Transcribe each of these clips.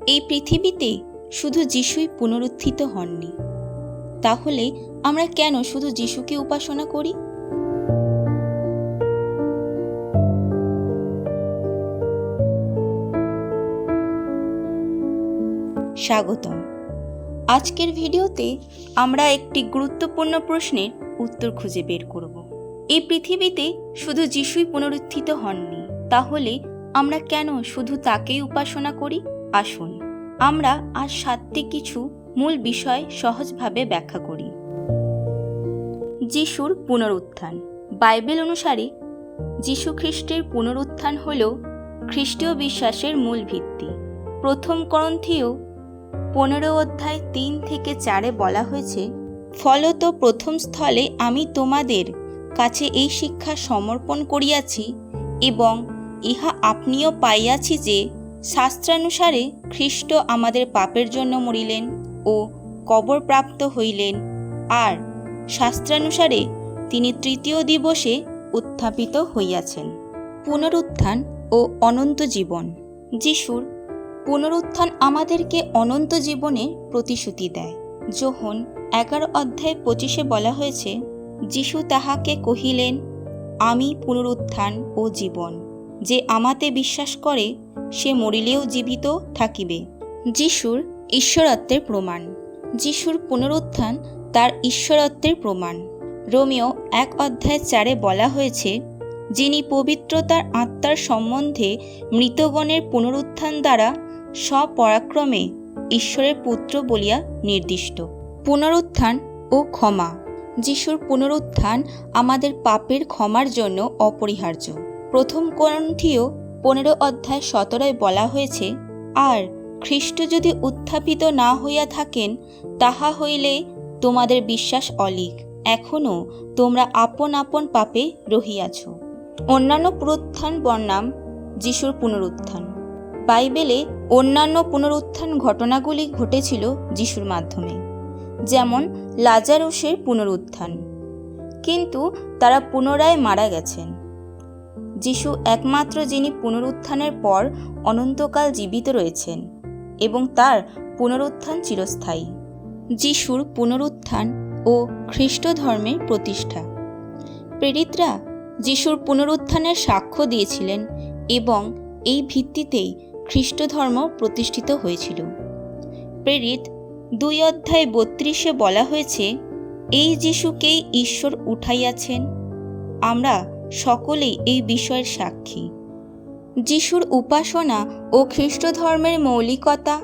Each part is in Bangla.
এই পৃথিবীতে শুধু যিশুই পুনরুত্থিত হননি, তাহলে আমরা কেন শুধু যিশুকে উপাসনা করি? স্বাগতম। আজকের ভিডিওতে আমরা একটি গুরুত্বপূর্ণ প্রশ্নের উত্তর খুঁজে বের করব। এই পৃথিবীতে শুধু যিশুই পুনরুত্থিত হননি, তাহলে আমরা কেন শুধু তাকেই উপাসনা করি? আসুন আমরা আজ 7টি কিছু মূল বিষয় সহজভাবে ব্যাখ্যা করি। যিশুর পুনরুত্থান। বাইবেল অনুসারে যিশু খ্রিস্টের পুনরুত্থান হল খ্রিস্টীয় বিশ্বাসের মূল ভিত্তি। প্রথম করন্থীয় 15 অধ্যায় 3 থেকে 4 বলা হয়েছে, ফলত প্রথম স্থলে আমি তোমাদের কাছে এই শিক্ষা সমর্পণ করিয়াছি এবং ইহা আপনিও পাইয়াছি যে শাস্ত্রানুসারে খ্রিস্ট আমাদের পাপের জন্য মরিলেন ও কবরপ্রাপ্ত হইলেন, আর শাস্ত্রানুসারে তিনি তৃতীয় দিবসে উত্থাপিত হইয়াছেন। পুনরুত্থান ও অনন্ত জীবন। যিশুর পুনরুত্থান আমাদেরকে অনন্ত জীবনের প্রতিশ্রুতি দেয়। যোহন 11 অধ্যায় 25 বলা হয়েছে, যিশু তাহাকে কহিলেন, আমি পুনরুত্থান ও জীবন, যে আমাতে বিশ্বাস করে সে মরিলেও জীবিত থাকিবে। যিশুর ঈশ্বরত্বের প্রমাণ। যিশুর পুনরুত্থান তার ঈশ্বরত্বের প্রমাণ। রোমীয় 1 অধ্যায় 4 বলা হয়েছে, যিনি পবিত্রতার আত্মার সম্বন্ধে মৃতগণের পুনরুত্থান দ্বারা স্বপরাক্রমে ঈশ্বরের পুত্র বলিয়া নির্দিষ্ট। পুনরুত্থান ও ক্ষমা। যিশুর পুনরুত্থান আমাদের পাপের ক্ষমার জন্য অপরিহার্য। প্রথম করন্থীয় 15 অধ্যায় 17 বলা হয়েছে, আর খ্রিস্ট যদি উত্থাপিত না হইয়া থাকেন, তাহা হইলে তোমাদের বিশ্বাস অলীক, এখনও তোমরা আপন আপন পাপে রহিয়াছ। অন্যান্য পুনরুত্থান বর্ণাম যিশুর পুনরুত্থান। বাইবেলে অন্যান্য পুনরুত্থান ঘটনাগুলি ঘটেছিল যিশুর মাধ্যমে, যেমন লাজারুসের পুনরুত্থান, কিন্তু তারা পুনরায় মারা গেছেন। যিশু একমাত্র যিনি পুনরুত্থানের পর অনন্তকাল জীবিত রয়েছেন এবং তার পুনরুত্থান চিরস্থায়ী। যিশুর পুনরুত্থান ও খ্রিস্ট ধর্মের প্রতিষ্ঠা। প্রেরিতরা যিশুর পুনরুত্থানের সাক্ষ্য দিয়েছিলেন এবং এই ভিত্তিতেই খ্রিস্ট ধর্ম প্রতিষ্ঠিত হয়েছিল। প্রেরিত 2 অধ্যায় 32 বলা হয়েছে, এই যিশুকেই ঈশ্বর উঠাইয়াছেন, আমরা সকলেই এই বিষয়ের সাক্ষী। যিশুর উপাসনা ও খ্রিস্ট ধর্মের মৌলিকতা।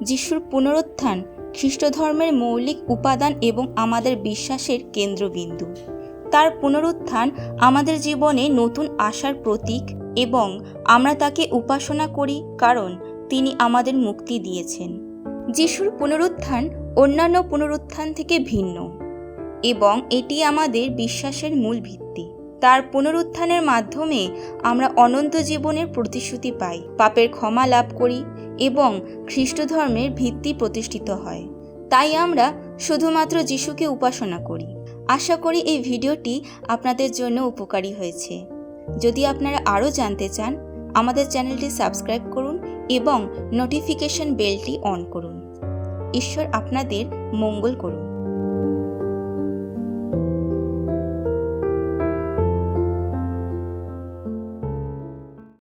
যিশুর পুনরুত্থান খ্রিস্ট ধর্মের মৌলিক উপাদান এবং আমাদের বিশ্বাসের কেন্দ্রবিন্দু। তার পুনরুত্থান আমাদের জীবনে নতুন আশার প্রতীক এবং আমরা তাকে উপাসনা করি কারণ তিনি আমাদের মুক্তি দিয়েছেন। যিশুর পুনরুত্থান অন্যান্য পুনরুত্থান থেকে ভিন্ন এবং এটি আমাদের বিশ্বাসের মূল ভিত্তি। তার পুনরুত্থানের মাধ্যমে আমরা অনন্ত জীবনের প্রতিশ্রুতি পাই, পাপের ক্ষমা লাভ করি এবং খ্রিস্ট ধর্মের ভিত্তি প্রতিষ্ঠিত হয়। তাই আমরা শুধুমাত্র যিশুকে উপাসনা করি। আশা করি এই ভিডিওটি আপনাদের জন্য উপকারী হয়েছে। যদি আপনারা আরও জানতে চান, আমাদের চ্যানেলটি সাবস্ক্রাইব করুন এবং নোটিফিকেশন বেলটি অন করুন। ঈশ্বর আপনাদের মঙ্গল করুন।